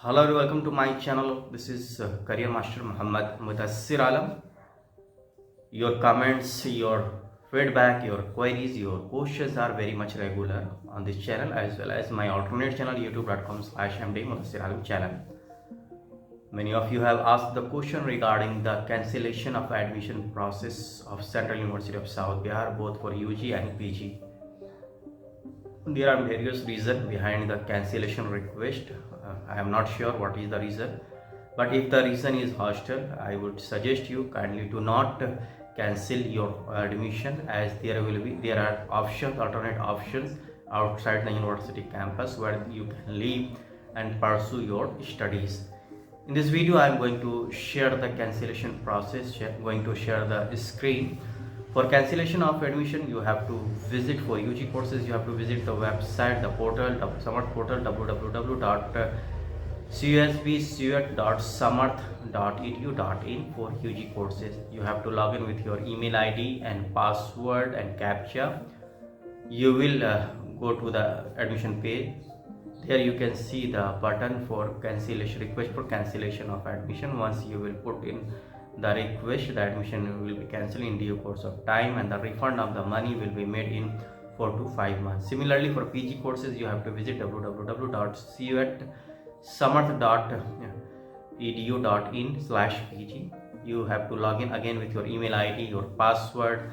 Hello and welcome to my channel. This is Career Master Muhammad Mutassir Alam. Your comments, your feedback, your queries, your questions are very much regular on this channel as well as my alternate channel youtube.com/md Mutassir Alam channel. Many of you have asked the question regarding the cancellation of admission process of Central University of South Bihar both for UG and PG. There are various reasons behind the cancellation request. I am not sure what is the reason, but if the reason is hostile, I would suggest you kindly do not cancel your admission, as there are alternate options outside the university campus where you can live and pursue your studies. In this video, I am going to share the cancellation process. Going to share the screen. For cancellation of admission, you have to visit, for UG courses, you have to visit the website, the portal, the Samarth portal, www.cusb.samarth.edu.in for UG courses. You have to log in with your email ID and password and CAPTCHA. You will go to the admission page. There you can see the button for cancellation, request for cancellation of admission. Once you will put in the request, the admission will be cancelled in due course of time, and the refund of the money will be made in 4 to 5 months. Similarly, for PG courses, you have to visit www.CUET.samarth.edu.in/PG. You have to log in again with your email ID, your password.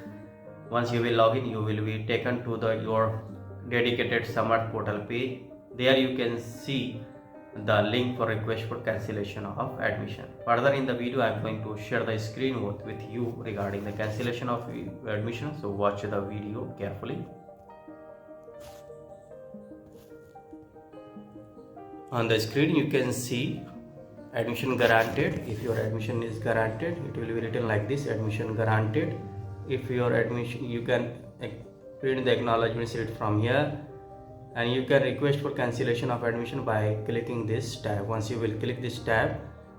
Once you will log in, you will be taken to your dedicated Samarth portal page. There you can see the link for request for cancellation of admission. Further in the video, I am going to share the screen with you regarding the cancellation of admission, so watch the video carefully. On the screen you can see admission granted. If your admission is granted, it will be written like this: admission granted. If your admission, you can print the acknowledgement slip from here, and you can request for cancellation of admission by clicking this tab. Once you will click this tab,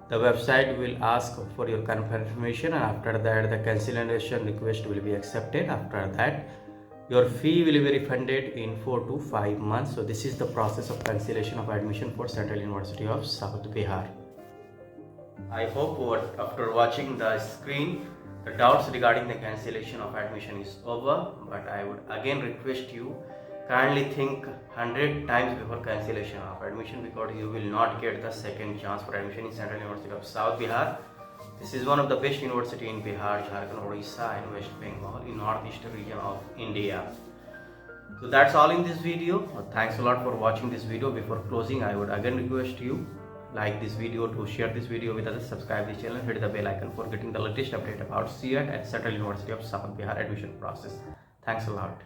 the website will ask for your confirmation, and after that the cancellation request will be accepted. After that, your fee will be refunded in 4 to 5 months. So this is the process of cancellation of admission for Central University of South Bihar. I hope after watching the screen, the doubts regarding the cancellation of admission is over, but I would again request you, kindly think 100 times before cancellation of admission, because you will not get the second chance for admission in Central University of South Bihar. This is one of the best university in Bihar, Jharkhand, Odisha and West Bengal in northeastern region of India. So that's all in this video. Thanks a lot for watching this video. Before closing, I would again request you, like this video, to share this video with others, subscribe this channel, hit the bell icon for getting the latest update about CUET at Central University of South Bihar admission process. Thanks a lot.